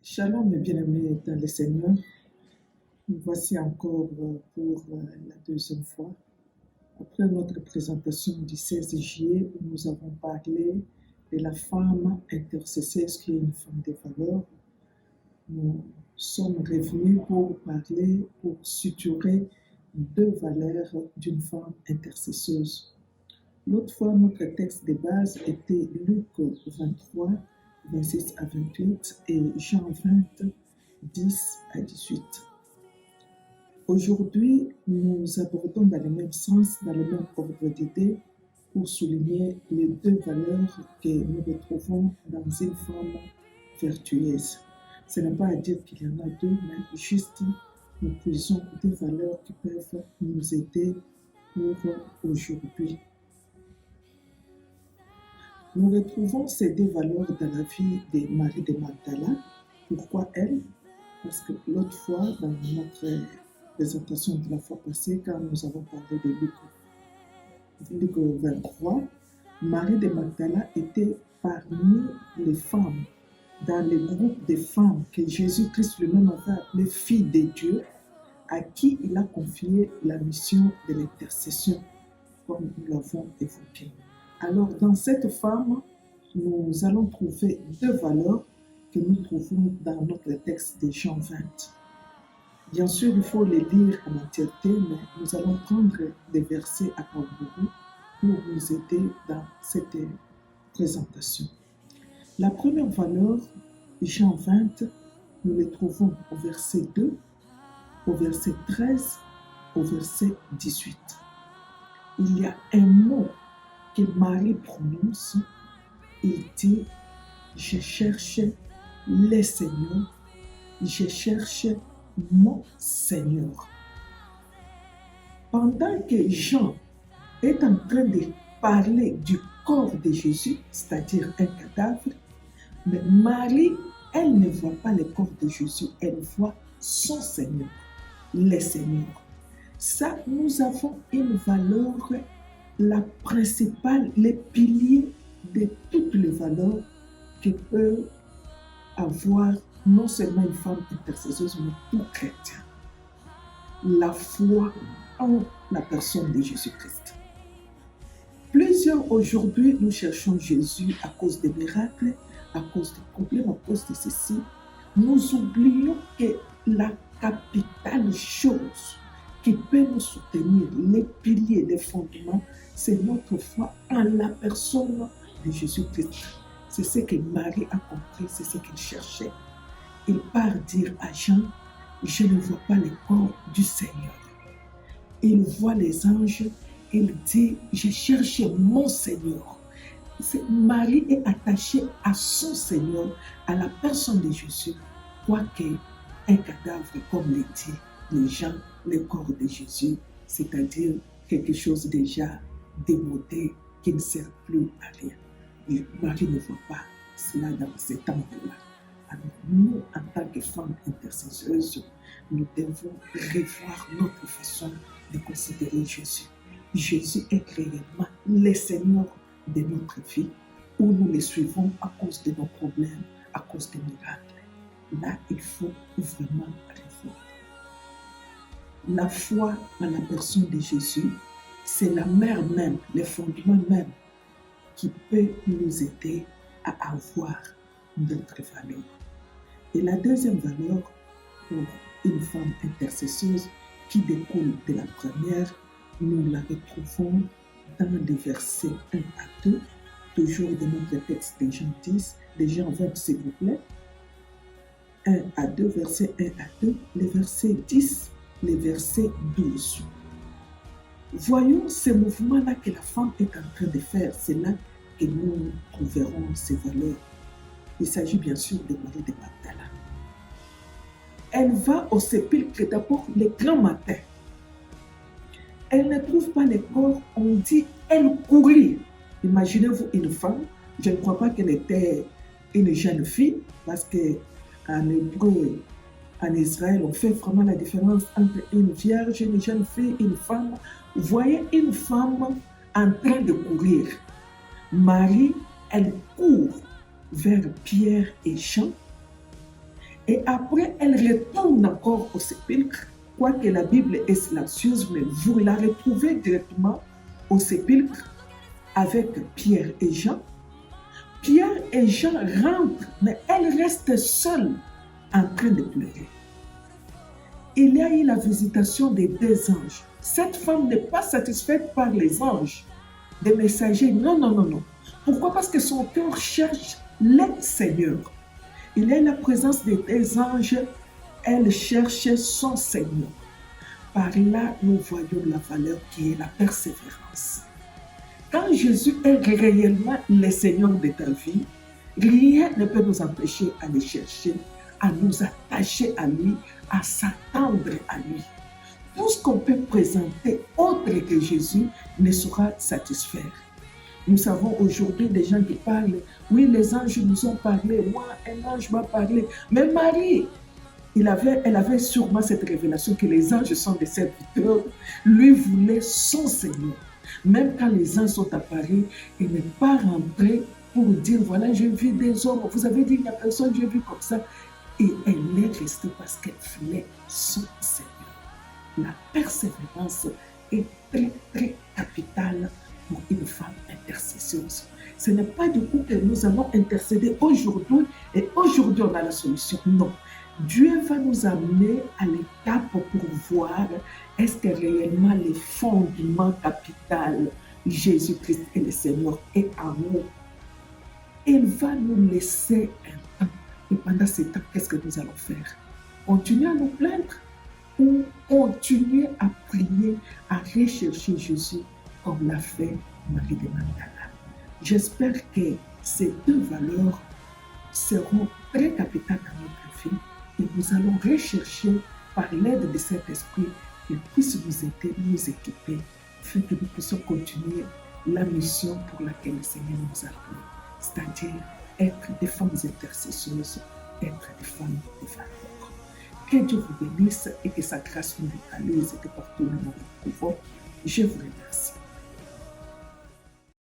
Shalom mes bien-aimés dans le Seigneur, nous voici encore pour la deuxième fois. Après notre présentation du 16 juillet, où nous avons parlé de la femme intercesseuse qui est une femme de valeur, nous sommes revenus pour parler, pour suturer deux valeurs d'une femme intercesseuse. L'autre fois, notre texte de base était Luc 23, 26 à 28 et Jean 20, 10 à 18. Aujourd'hui, nous abordons dans le même sens, dans le même ordre d'idées, pour souligner les deux valeurs que nous retrouvons dans une femme vertueuse. Ce n'est pas à dire qu'il y en a deux, mais juste nous puisons des valeurs qui peuvent nous aider pour aujourd'hui. Nous retrouvons ces deux valeurs dans la vie de Marie de Magdala. Pourquoi elle? Parce que l'autre fois, dans notre présentation de la fois passée, quand nous avons parlé de Luc 23, Marie de Magdala était parmi les femmes, dans le groupe des femmes que Jésus-Christ lui-même avait appelées filles de Dieu, à qui il a confié la mission de l'intercession, comme nous l'avons évoqué. Alors, dans cette femme, nous allons trouver deux valeurs que nous trouvons dans notre texte de Jean 20. Bien sûr, il faut les lire en entièreté, mais nous allons prendre des versets à parcourir pour nous aider dans cette présentation. La première valeur, Jean 20, nous les trouvons au verset 2, au verset 13, au verset 18. Il y a un mot que Marie prononce, il dit « Je cherche le Seigneur, je cherche mon Seigneur ». Pendant que Jean est en train de parler du corps de Jésus, c'est-à-dire un cadavre, mais Marie, elle ne voit pas le corps de Jésus, elle voit son Seigneur, le Seigneur. Ça, nous avons une valeur, la principale, les piliers de toutes les valeurs que peut avoir non seulement une femme intercesseuse, mais tout chrétien. La foi en la personne de Jésus-Christ. Plusieurs aujourd'hui, nous cherchons Jésus à cause des miracles, à cause des problèmes, à cause de ceci. Nous oublions que la capitale chose qui peut nous soutenir, les piliers, les fondements, c'est notre foi en la personne de Jésus-Christ. C'est ce que Marie a compris, c'est ce qu'elle cherchait. Il part dire à Jean, je ne vois pas le corps du Seigneur. Il voit les anges, il dit, je cherche mon Seigneur. Marie est attachée à son Seigneur, à la personne de Jésus, quoique un cadavre, comme le dit les gens, le corps de Jésus, c'est-à-dire quelque chose déjà démodé qui ne sert plus à rien. Et Marie ne voit pas cela dans cet angle-là. Alors nous, en tant que femmes intercesseuses, nous devons revoir notre façon de considérer Jésus. Jésus est réellement le Seigneur de notre vie, où nous le suivons à cause de nos problèmes, à cause des miracles. Là, il faut vraiment revoir. La foi en la personne de Jésus, c'est la mère même, le fondement même, qui peut nous aider à avoir notre valeur. Et la deuxième valeur pour une femme intercesseuse qui découle de la première, nous la retrouvons dans les versets 1 à 2, toujours de notre texte de Jean 10, de Jean 20 s'il vous plaît, 1 à 2, versets 1 à 2, les versets 10, les versets 12. Voyons ce mouvement-là que la femme est en train de faire, c'est là que nous trouverons ces valeurs. Il s'agit bien sûr de Marie de Magdala. Elle va au sépulcre d'abord le grand matin. Elle ne trouve pas le corps, on dit elle courit. Imaginez-vous une femme, je ne crois pas qu'elle était une jeune fille, parce qu'en hébreu, en Israël, on fait vraiment la différence entre une vierge, une jeune fille, une femme. Vous voyez une femme en train de courir. Marie, elle court vers Pierre et Jean. Et après, elle retourne encore au sépulcre, quoique la Bible est silencieuse, mais vous la retrouvez directement au sépulcre avec Pierre et Jean. Pierre et Jean rentrent, mais elle reste seule en train de pleurer. Il y a eu la visitation des deux anges. Cette femme n'est pas satisfaite par les anges, des messagers. Non, non, non, non. Pourquoi? Parce que son cœur cherche le Seigneur. Il y a la présence des deux anges. Elle cherche son Seigneur. Par là, nous voyons la valeur qui est la persévérance. Quand Jésus est réellement le Seigneur de ta vie, rien ne peut nous empêcher à le chercher, à nous attacher à lui, à s'attendre à lui. Tout ce qu'on peut présenter autre que Jésus ne saura satisfaire. Nous savons aujourd'hui des gens qui parlent, oui, les anges nous ont parlé, moi, un ange m'a parlé. Mais Marie, elle avait sûrement cette révélation que les anges sont des serviteurs. Lui voulait son Seigneur. Même quand les anges sont apparus, il n'est pas rentré pour dire, voilà, j'ai vu des hommes. Vous avez dit, il n'y a personne, j'ai vu comme ça. Et elle est restée parce qu'elle voulait son Seigneur. La persévérance est très, très capitale pour une femme intercesseuse. Ce n'est pas du coup que nous allons intercéder aujourd'hui et aujourd'hui on a la solution. Non. Dieu va nous amener à l'étape pour voir est-ce que réellement les fondements capitaux, Jésus-Christ et le Seigneur est en nous. Il va nous laisser un temps. Et pendant ce temps, qu'est-ce que nous allons faire? Continuer à nous plaindre ou continuer à prier, à rechercher Jésus comme l'a fait Marie de Magdala. J'espère que ces deux valeurs seront très capitales dans notre vie et nous allons rechercher par l'aide de cet esprit qu'il puisse nous aider, nous équiper, afin que nous puissions continuer la mission pour laquelle le Seigneur nous a appelés, c'est-à-dire être des femmes intercesseuses, être des femmes de valeur. Que Dieu vous bénisse et que sa grâce nous réalise et que partout où nous nous retrouvons, je vous remercie.